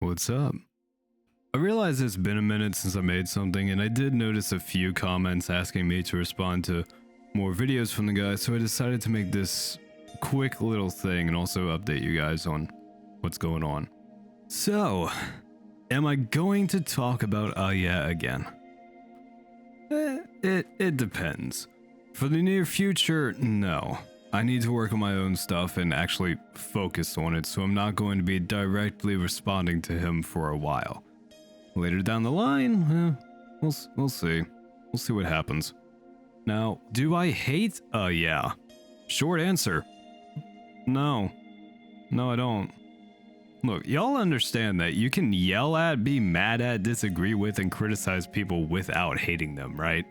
What's up? I realize it's been a minute since I made something, and I did notice a few comments asking me to respond to more videos from the guy, so I decided to make this quick little thing and also update you guys on what's going on. So, am I going to talk about Uhyeah again? It depends. For the near future, no. I need to work on my own stuff and actually focus on it, so I'm not going to be directly responding to him for a while. Later down the line, we'll see. We'll see what happens. Now, do I hate Uhyeah? Short answer. No. No, I don't. Look, y'all understand that you can yell at, be mad at, disagree with, and criticize people without hating them, right?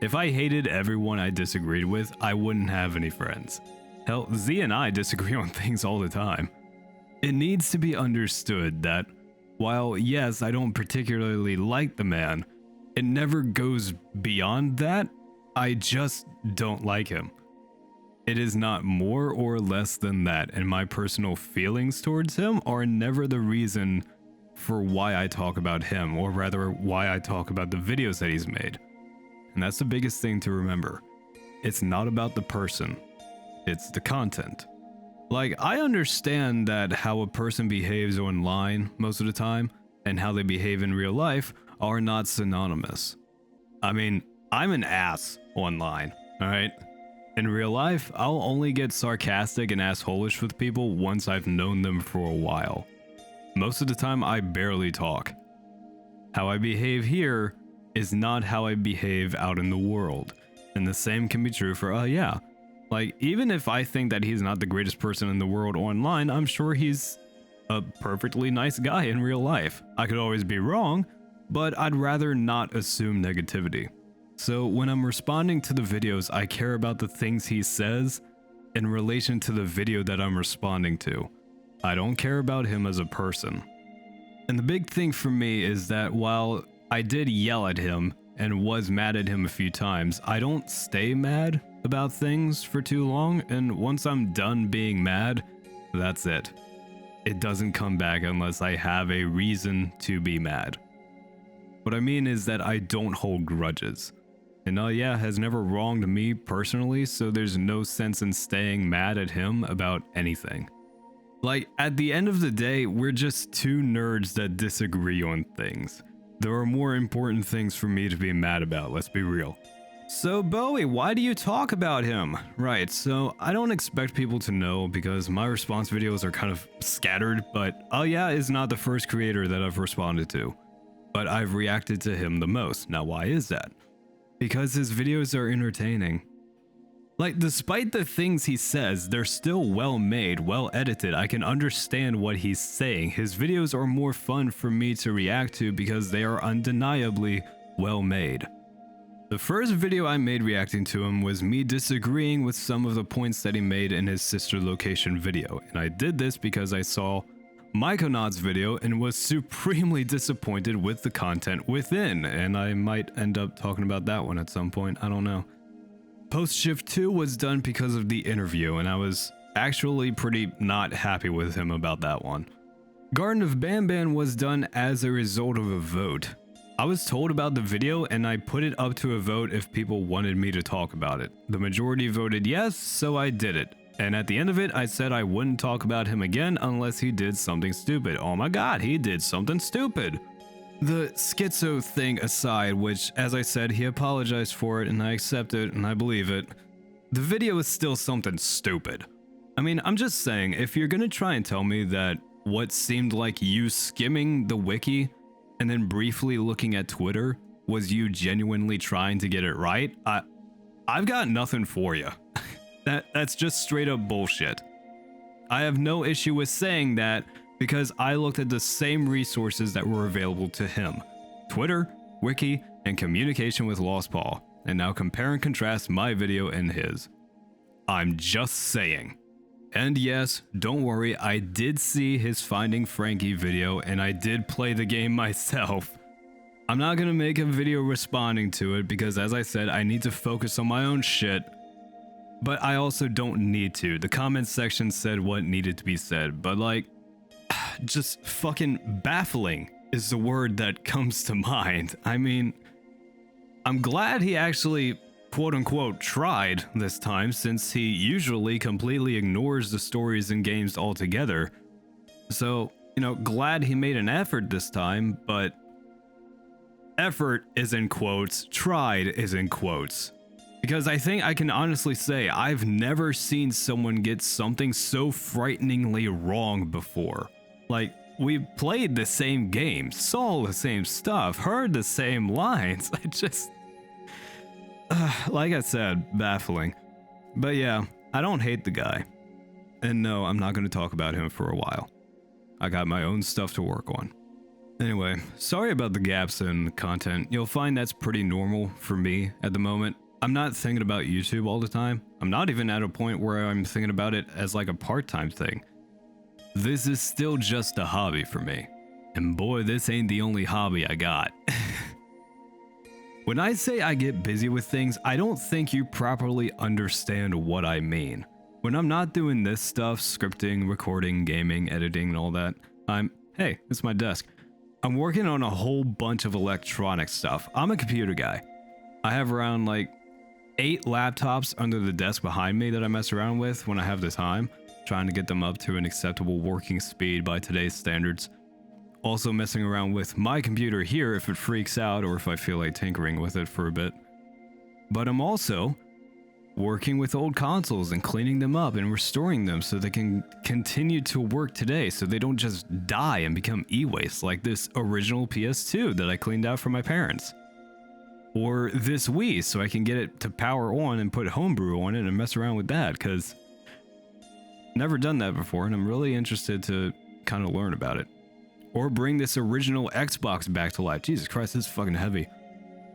If I hated everyone I disagreed with, I wouldn't have any friends. Hell, Z and I disagree on things all the time. It needs to be understood that while, yes, I don't particularly like the man, it never goes beyond that. I just don't like him. It is not more or less than that, and my personal feelings towards him are never the reason for why I talk about him, or rather why I talk about the videos that he's made. And that's the biggest thing to remember. It's not about the person, it's the content. Like, I understand that how a person behaves online most of the time and how they behave in real life are not synonymous. I mean, I'm an ass online, alright? In real life, I'll only get sarcastic and assholish with people once I've known them for a while. Most of the time, I barely talk. How I behave here is not how I behave out in the world, and the same can be true for Uhyeah. Like, even if I think that he's not the greatest person in the world online, I'm sure he's a perfectly nice guy in real life. I could always be wrong, but I'd rather not assume negativity. So when I'm responding to the videos, I care about the things he says in relation to the video that I'm responding to. I don't care about him as a person. And the big thing for me is that while I did yell at him and was mad at him a few times, I don't stay mad about things for too long, and once I'm done being mad, that's it. It doesn't come back unless I have a reason to be mad. What I mean is that I don't hold grudges. And Uhyeah has never wronged me personally, so there's no sense in staying mad at him about anything. Like, at the end of the day, we're just two nerds that disagree on things. There are more important things for me to be mad about, let's be real. So Bowie, why do you talk about him? Right, so I don't expect people to know because my response videos are kind of scattered, but Uhyeah is not the first creator that I've responded to. But I've reacted to him the most. Now why is that? Because his videos are entertaining. Like, despite the things he says, they're still well made, well edited. I can understand what he's saying. His videos are more fun for me to react to because they are undeniably well made. The first video I made reacting to him was me disagreeing with some of the points that he made in his sister location video, and I did this because I saw Mykonaut's video and was supremely disappointed with the content within, and I might end up talking about that one at some point, I don't know. Post Shift 2 was done because of the interview, and I was actually pretty not happy with him about that one. Garden of Banban was done as a result of a vote. I was told about the video and I put it up to a vote if people wanted me to talk about it. The majority voted yes, so I did it. And at the end of it, I said I wouldn't talk about him again unless he did something stupid. Oh my god, he did something stupid! The schizo thing aside, which, as I said, he apologized for it and I accept it and I believe it, the video is still something stupid. I mean, I'm just saying, if you're gonna try and tell me that what seemed like you skimming the wiki and then briefly looking at Twitter was you genuinely trying to get it right, I've got nothing for you. That's just straight up bullshit. I have no issue with saying that because I looked at the same resources that were available to him. Twitter, Wiki, and communication with Lost Paul. And now compare and contrast my video and his. I'm just saying. And yes, don't worry, I did see his Finding Frankie video and I did play the game myself. I'm not gonna make a video responding to it because, as I said, I need to focus on my own shit. But I also don't need to. The comment section said what needed to be said, but like, just fucking baffling is the word that comes to mind. I mean, I'm glad he actually quote unquote tried this time, since he usually completely ignores the stories and games altogether. So, glad he made an effort this time, but effort is in quotes, tried is in quotes. Because I think I can honestly say I've never seen someone get something so frighteningly wrong before. Like, we played the same game, saw the same stuff, heard the same lines. I just... like I said, baffling. But yeah, I don't hate the guy. And no, I'm not going to talk about him for a while. I got my own stuff to work on. Anyway, sorry about the gaps in content. You'll find that's pretty normal for me at the moment. I'm not thinking about YouTube all the time. I'm not even at a point where I'm thinking about it as like a part-time thing. This is still just a hobby for me. And boy, this ain't the only hobby I got. When I say I get busy with things, I don't think you properly understand what I mean. When I'm not doing this stuff, scripting, recording, gaming, editing, and all that, hey, it's my desk. I'm working on a whole bunch of electronic stuff. I'm a computer guy. I have around like 8 laptops under the desk behind me that I mess around with when I have the time, trying to get them up to an acceptable working speed by today's standards. Also messing around with my computer here if it freaks out or if I feel like tinkering with it for a bit. But I'm also working with old consoles and cleaning them up and restoring them so they can continue to work today, so they don't just die and become e-waste like this original PS2 that I cleaned out for my parents. Or this Wii, so I can get it to power on and put homebrew on it and mess around with that, because never done that before and I'm really interested to kind of learn about it. Or bring this original Xbox back to life. Jesus Christ, this is fucking heavy.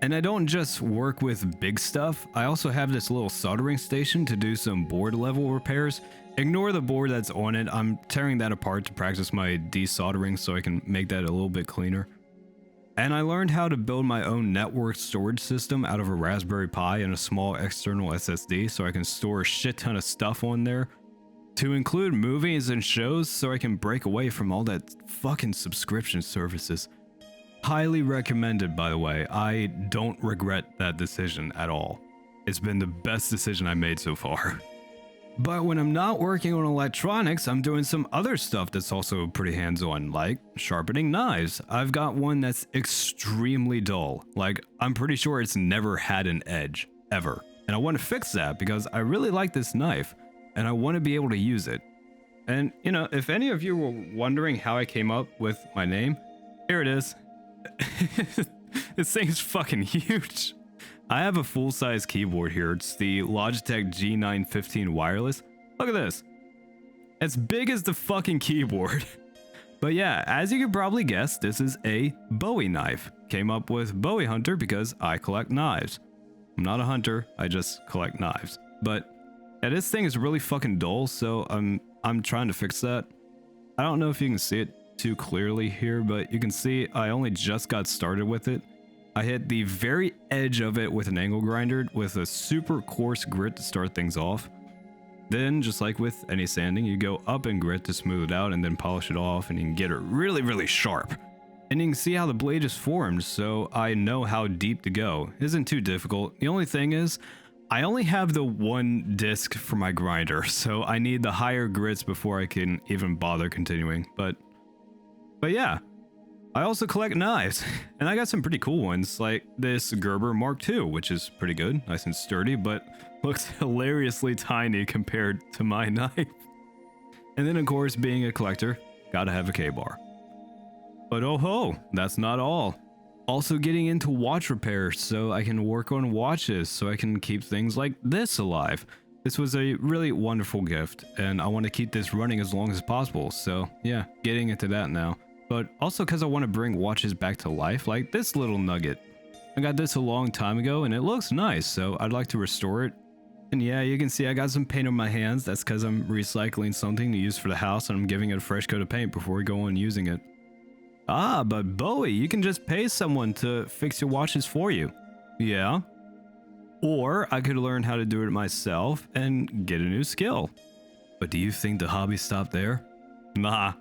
And I don't just work with big stuff, I also have this little soldering station to do some board level repairs. Ignore the board that's on it, I'm tearing that apart to practice my desoldering so I can make that a little bit cleaner. And I learned how to build my own network storage system out of a Raspberry Pi and a small external SSD so I can store a shit ton of stuff on there. To include movies and shows so I can break away from all that fucking subscription services. Highly recommended, by the way. I don't regret that decision at all. It's been the best decision I made so far. But when I'm not working on electronics, I'm doing some other stuff that's also pretty hands-on, like sharpening knives. I've got one that's extremely dull. Like, I'm pretty sure it's never had an edge, ever. And I want to fix that because I really like this knife, and I want to be able to use it. And, if any of you were wondering how I came up with my name, here it is. This thing's fucking huge. I have a full-size keyboard here. It's the Logitech G915 wireless. Look at this. It's big as the fucking keyboard. But yeah, as you can probably guess, this is a Bowie knife. Came up with Bowiehunter because I collect knives. I'm not a hunter, I just collect knives. But yeah, this thing is really fucking dull, so I'm trying to fix that. I don't know if you can see it too clearly here, but you can see I only just got started with it. I hit the very edge of it with an angle grinder with a super coarse grit to start things off. Then, just like with any sanding, you go up in grit to smooth it out and then polish it off, and you can get it really, really sharp. And you can see how the blade is formed, so I know how deep to go. It isn't too difficult. The only thing is, I only have the one disc for my grinder, so I need the higher grits before I can even bother continuing. But yeah. I also collect knives, and I got some pretty cool ones, like this Gerber Mark II, which is pretty good, nice and sturdy, but looks hilariously tiny compared to my knife. And then of course, being a collector, gotta have a K-bar. But oh ho, that's not all. Also getting into watch repair so I can work on watches so I can keep things like this alive. This was a really wonderful gift, and I want to keep this running as long as possible, so yeah, getting into that now. But also because I want to bring watches back to life, like this little nugget. I got this a long time ago and it looks nice, so I'd like to restore it. And yeah, you can see I got some paint on my hands. That's because I'm recycling something to use for the house and I'm giving it a fresh coat of paint before we go on using it. Ah, but Bowie, you can just pay someone to fix your watches for you. Yeah. Or I could learn how to do it myself and get a new skill. But do you think the hobby stopped there? Nah.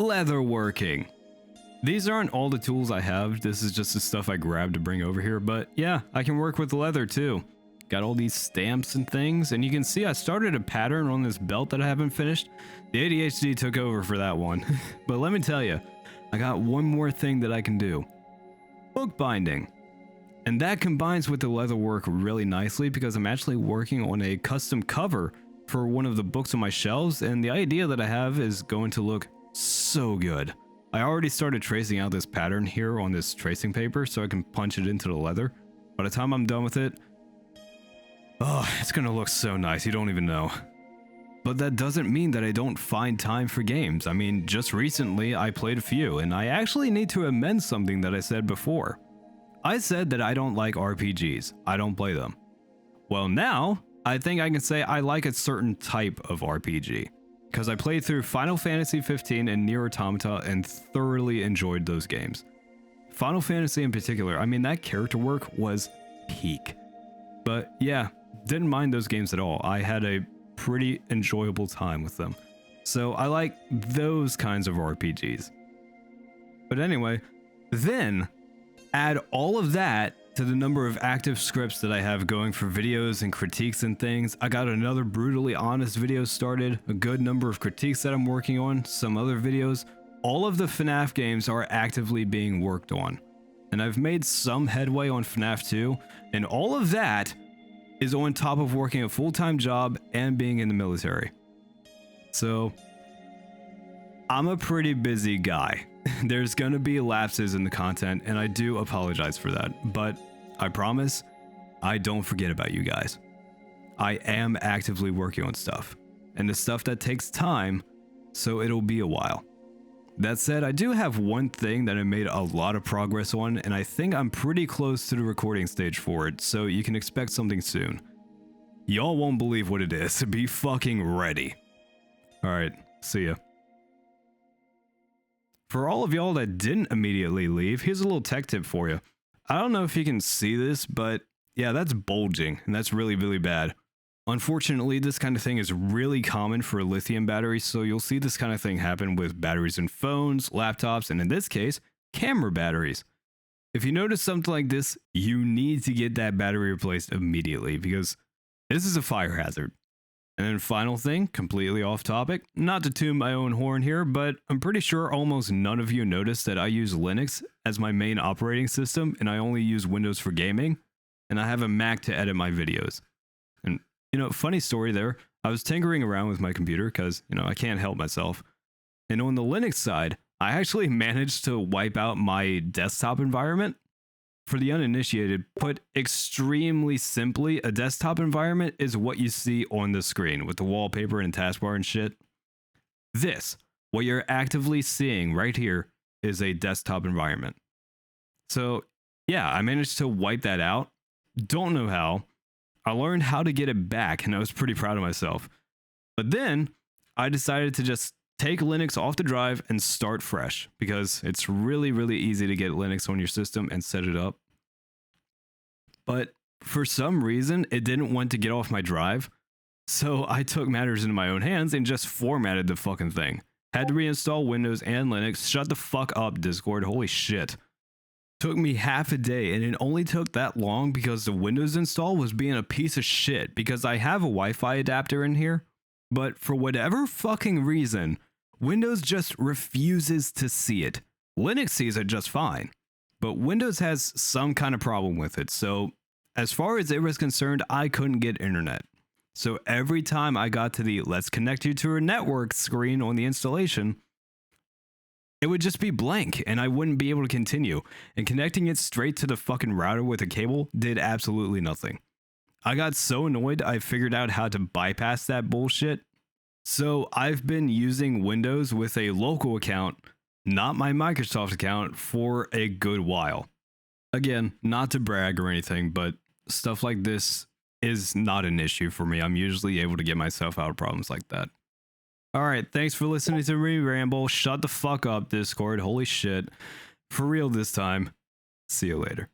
leatherworking. These aren't all the tools I have. This is just the stuff I grabbed to bring over here. But yeah, I can work with leather too. Got all these stamps and things. And you can see I started a pattern on this belt that I haven't finished. The ADHD took over for that one. But let me tell you, I got one more thing that I can do. Bookbinding. And that combines with the leather work really nicely because I'm actually working on a custom cover for one of the books on my shelves. And the idea that I have is going to look so good. I already started tracing out this pattern here on this tracing paper so I can punch it into the leather. By the time I'm done with it, oh, it's gonna look so nice, you don't even know. But that doesn't mean that I don't find time for games. I mean, just recently I played a few, and I actually need to amend something that I said before. I said that I don't like RPGs, I don't play them. Well now, I think I can say I like a certain type of RPG. Because I played through Final Fantasy 15 and Nier Automata and thoroughly enjoyed those games. Final Fantasy in particular, I mean that character work was peak. But yeah, didn't mind those games at all. I had a pretty enjoyable time with them. So I like those kinds of RPGs. But anyway, then add all of that to the number of active scripts that I have going for videos and critiques and things. I got another brutally honest video started, a good number of critiques that I'm working on, some other videos. All of the FNAF games are actively being worked on. And I've made some headway on FNAF 2, and all of that is on top of working a full-time job and being in the military. So, I'm a pretty busy guy. There's gonna be lapses in the content, and I do apologize for that, but I promise I don't forget about you guys. I am actively working on stuff, and the stuff that takes time, so it'll be a while. That said, I do have one thing that I made a lot of progress on, and I think I'm pretty close to the recording stage for it, so you can expect something soon. Y'all won't believe what it is, be fucking ready. Alright, see ya. For all of y'all that didn't immediately leave, here's a little tech tip for you. I don't know if you can see this, but yeah, that's bulging, and that's really, really bad. Unfortunately, this kind of thing is really common for lithium batteries, so you'll see this kind of thing happen with batteries in phones, laptops, and in this case, camera batteries. If you notice something like this, you need to get that battery replaced immediately because this is a fire hazard. And then final thing, completely off topic, not to toot my own horn here, but I'm pretty sure almost none of you noticed that I use Linux as my main operating system and I only use Windows for gaming, and I have a Mac to edit my videos. And, you know, funny story there, I was tinkering around with my computer because, you know, I can't help myself. And on the Linux side, I actually managed to wipe out my desktop environment. For the uninitiated, put extremely simply, a desktop environment is what you see on the screen with the wallpaper and taskbar and shit. This, what you're actively seeing right here, is a desktop environment. So yeah, I managed to wipe that out. Don't know how. I learned how to get it back and I was pretty proud of myself. But then I decided to just take Linux off the drive and start fresh because it's really, really easy to get Linux on your system and set it up. But for some reason, it didn't want to get off my drive. So I took matters into my own hands and just formatted the fucking thing. Had to reinstall Windows and Linux. Shut the fuck up, Discord. Holy shit. Took me half a day, and it only took that long because the Windows install was being a piece of shit because I have a Wi-Fi adapter in here. But for whatever fucking reason, Windows just refuses to see it. Linux sees it just fine, but Windows has some kind of problem with it. So as far as it was concerned, I couldn't get internet. So every time I got to the let's connect you to a network screen on the installation, it would just be blank and I wouldn't be able to continue. And connecting it straight to the fucking router with a cable did absolutely nothing. I got so annoyed I figured out how to bypass that bullshit. So I've been using Windows with a local account, not my Microsoft account, for a good while. Again, not to brag or anything, but stuff like this is not an issue for me. I'm usually able to get myself out of problems like that. Alright, thanks for listening to me ramble. Shut the fuck up, Discord. Holy shit. For real this time. See you later.